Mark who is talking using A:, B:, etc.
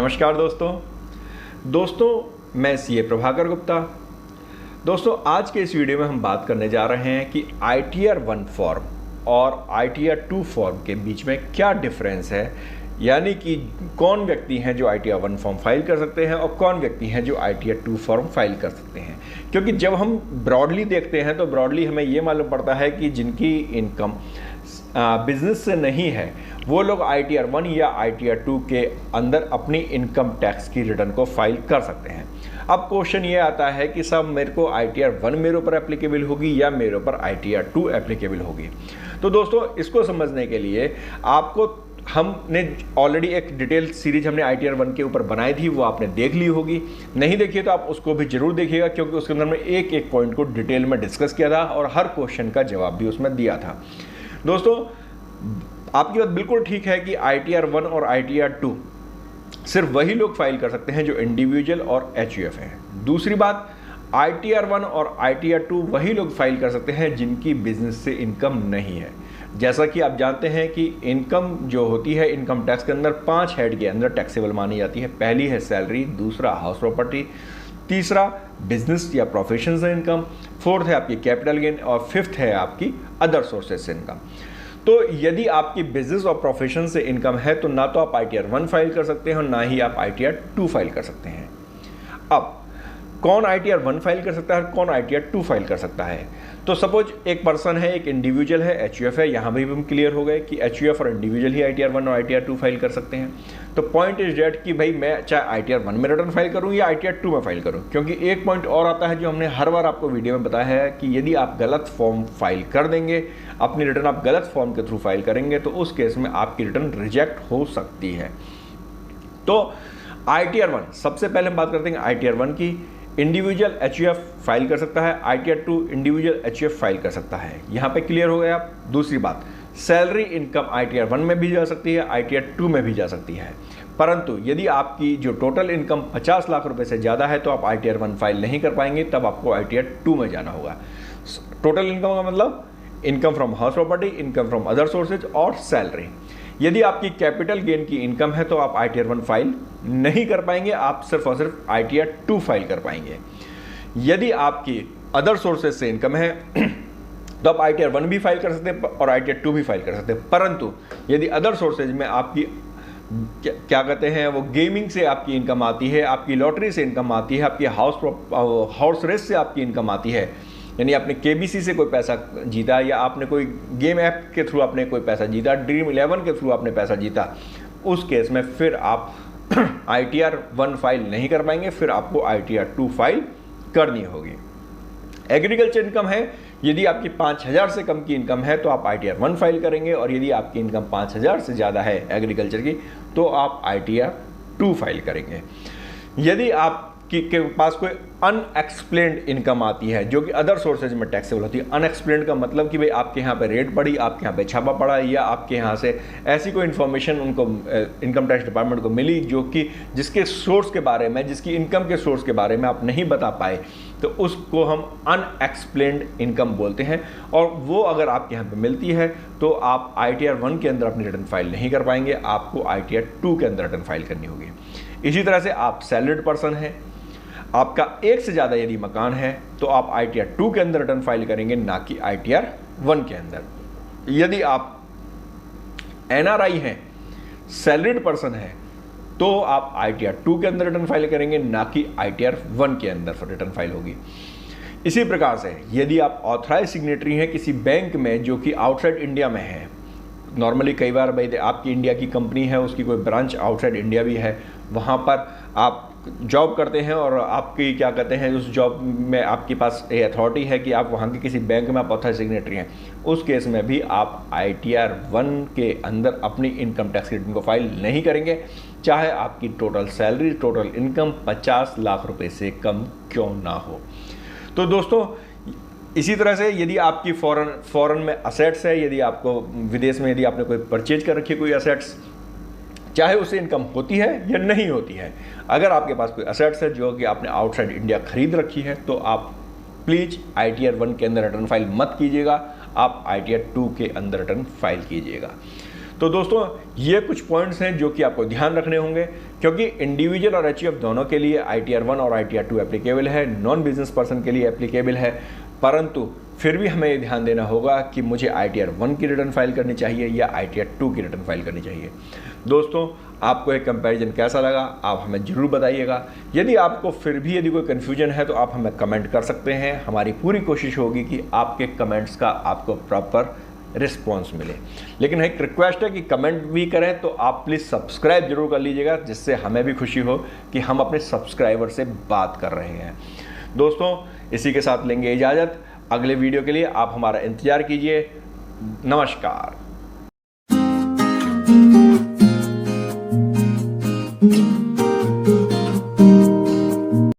A: नमस्कार दोस्तों मैं सीए प्रभाकर गुप्ता। दोस्तों आज के इस वीडियो में हम बात करने जा रहे हैं कि ITR 1 फॉर्म और ITR 2 फॉर्म के बीच में क्या डिफरेंस है, यानी कि कौन व्यक्ति हैं जो ITR 1 फॉर्म फाइल कर सकते हैं और कौन व्यक्ति हैं जो ITR 2 फॉर्म फाइल कर सकते हैं। क्योंकि जब हम ब्रॉडली देखते हैं तो ब्रॉडली हमें ये मालूम पड़ता है कि जिनकी इनकम बिजनेस से नहीं है वो लोग ITR 1 या ITR 2 के अंदर अपनी इनकम टैक्स की रिटर्न को फाइल कर सकते हैं। अब क्वेश्चन ये आता है कि साहब मेरे को ITR 1 मेरे ऊपर एप्लीकेबल होगी या मेरे ऊपर ITR 2 एप्लीकेबल होगी। तो दोस्तों इसको समझने के लिए आपको हमने ऑलरेडी एक डिटेल सीरीज हमने ITR 1 के ऊपर बनाई थी, वो आपने देख ली होगी। नहीं देखिए तो आप उसको भी जरूर देखिएगा, क्योंकि उसके अंदर में एक एक पॉइंट को डिटेल में डिस्कस किया था और हर क्वेश्चन का जवाब भी उसमें दिया था। दोस्तों आपकी बात बिल्कुल ठीक है कि ITR 1 और ITR 2 सिर्फ वही लोग फाइल कर सकते हैं जो इंडिविजुअल और HUF हैं। दूसरी बात, ITR 1 और ITR 2 वही लोग फाइल कर सकते हैं जिनकी बिजनेस से इनकम नहीं है। जैसा कि आप जानते हैं कि इनकम जो होती है इनकम टैक्स के अंदर 5 हेड के अंदर टैक्सेबल मानी जाती है। पहली है सैलरी, दूसरा हाउस प्रॉपर्टी, तीसरा बिजनेस या प्रोफेशन से इनकम, फोर्थ है आपकी कैपिटल गेन और फिफ्थ है आपकी अदर सोर्सेज से इनकम। तो यदि आपकी बिजनेस और प्रोफेशन से इनकम है तो ना तो आप ITR 1 फाइल कर सकते हैं और ना ही आप ITR 2 फाइल कर सकते हैं। अब कौन ITR 1 फाइल कर सकता है और कौन ITR 2 फाइल कर सकता है? तो सपोज एक पर्सन है, एक इंडिविजुअल है, HUF है। यहाँ भी हम क्लियर हो गए कि HUF और इंडिविजुअल ही ITR 1 और ITR 2 फाइल कर सकते हैं। तो पॉइंट इज डेट कि भाई मैं चाहे ITR 1 में रिटर्न फाइल करूँ या ITR 2 में फाइल करूँ। क्योंकि एक पॉइंट और आता है जो हमने हर बार आपको वीडियो में बताया है कि यदि आप गलत फॉर्म फाइल कर देंगे, अपनी रिटर्न आप गलत फॉर्म के थ्रू फाइल करेंगे तो उस केस में आपकी रिटर्न रिजेक्ट हो सकती है। तो ITR 1 सबसे पहले हम बात करते हैं ITR 1 की। इंडिविजुअल HUF फाइल कर सकता है, ITR 2 इंडिविजुअल HUF फाइल कर सकता है। यहाँ पे क्लियर हो गया आप। दूसरी बात, सैलरी इनकम ITR 1 में भी जा सकती है, ITR 2 में भी जा सकती है। परंतु यदि आपकी जो टोटल इनकम 50 लाख रुपए से ज़्यादा है तो आप ITR 1 फाइल नहीं कर पाएंगे, तब आपको ITR 2 में जाना होगा। टोटल इनकम का मतलब income from house property, income from other sources और सैलरी। यदि आपकी कैपिटल गेन की इनकम है तो आप ITR 1 फाइल नहीं कर पाएंगे, आप सिर्फ और सिर्फ ITR 2 फाइल कर पाएंगे। यदि आपकी अदर सोर्सेज से इनकम है तो आप ITR 1 भी फाइल कर सकते हैं और ITR 2 भी फाइल कर सकते हैं। परंतु यदि अदर सोर्सेज में आपकी क्या कहते हैं वो गेमिंग से आपकी इनकम आती है, आपकी लॉटरी से इनकम आती है, आपकी हॉर्स रेस से आपकी इनकम आती है, यानी आपने KBC से कोई पैसा जीता या आपने कोई गेम ऐप के थ्रू आपने कोई पैसा जीता, ड्रीम 11 के थ्रू आपने पैसा जीता, उस केस में फिर आप ITR 1 फाइल नहीं कर पाएंगे, फिर आपको ITR 2 फाइल करनी होगी। एग्रीकल्चर इनकम है, यदि आपकी 5000 से कम की इनकम है तो आप ITR 1 फाइल करेंगे, और यदि आपकी इनकम 5000 से ज़्यादा है एग्रीकल्चर की तो आप ITR 2 फाइल करेंगे। यदि आप के पास कोई अनएक्सप्लेन्ड इनकम आती है जो कि अदर सोर्सेज में टैक्सेबल होती है। अनएक्सप्लेन्ड का मतलब कि भाई आपके यहाँ पे रेड पड़ी, आपके यहाँ पे छापा पड़ा, या आपके यहाँ से ऐसी कोई इन्फॉर्मेशन उनको इनकम टैक्स डिपार्टमेंट को मिली जो कि जिसके सोर्स के बारे में, जिसकी इनकम के सोर्स के बारे में आप नहीं बता पाए, तो उसको हम अनएक्सप्लेन्ड इनकम बोलते हैं। और वो अगर आपके यहाँ पे मिलती है तो आप ITR 1 के अंदर अपनी रिटर्न फाइल नहीं कर पाएंगे, आपको ITR 2 के अंदर रिटर्न फाइल करनी होगी। इसी तरह से आप सैलरीड पर्सन हैं, आपका एक से ज़्यादा यदि मकान है तो आप ITR 2 के अंदर रिटर्न फाइल करेंगे, ना कि ITR 1 के अंदर। यदि आप NRI हैं, सैलरीड पर्सन है, तो आप ITR 2 के अंदर रिटर्न फाइल करेंगे, ना कि ITR 1 के अंदर रिटर्न फाइल होगी। इसी प्रकार से यदि आप ऑथराइज सिग्नेटरी हैं किसी बैंक में जो कि आउटसाइड इंडिया में है, नॉर्मली कई बार भाई आपकी इंडिया की कंपनी है, उसकी कोई ब्रांच आउटसाइड इंडिया भी है, वहाँ पर आप जॉब करते हैं और आपकी क्या कहते हैं उस जॉब में आपके पास ये अथॉरिटी है कि आप वहाँ के किसी बैंक में आप ऑथराइज सिग्नेटरी हैं, उस केस में भी आप ITR 1 के अंदर अपनी इनकम टैक्स रिटर्न को फाइल नहीं करेंगे, चाहे आपकी total salary, total income 50 lakh रुपए से कम क्यों ना हो। तो दोस्तों इसी तरह से यदि आपकी फॉरेन में असेट्स है, यदि आपको विदेश में यदि आपने कोई परचेज कर रखी है कोई असेट्स, चाहे उससे इनकम होती है या नहीं होती है, अगर आपके पास कोई असेट्स है जो कि आपने आउटसाइड इंडिया खरीद रखी है तो आप प्लीज़ ITR 1 के अंदर रिटर्न फाइल मत कीजिएगा, आप ITR 2 के अंदर रिटर्न फाइल कीजिएगा। तो दोस्तों ये कुछ पॉइंट्स हैं जो कि आपको ध्यान रखने होंगे, क्योंकि इंडिविजुअल और एचयूएफ दोनों के लिए ITR 1 और ITR 2 एप्लीकेबल है, नॉन बिजनेस पर्सन के लिए एप्लीकेबल है, परंतु फिर भी हमें ये ध्यान देना होगा कि मुझे ITR 1 की रिटर्न फाइल करनी चाहिए या ITR 2 की रिटर्न फाइल करनी चाहिए। दोस्तों आपको एक कंपैरिजन कैसा लगा आप हमें ज़रूर बताइएगा। यदि आपको फिर भी यदि कोई कन्फ्यूजन है तो आप हमें कमेंट कर सकते हैं। हमारी पूरी कोशिश होगी कि आपके कमेंट्स का आपको प्रॉपर रिस्पॉन्स मिले। लेकिन एक रिक्वेस्ट है कि कमेंट भी करें तो आप प्लीज़ सब्सक्राइब जरूर कर लीजिएगा, जिससे हमें भी खुशी हो कि हम अपने सब्सक्राइबर से बात कर रहे हैं। दोस्तों इसी के साथ लेंगे इजाज़त। अगले वीडियो के लिए आप हमारा इंतजार कीजिए। नमस्कार।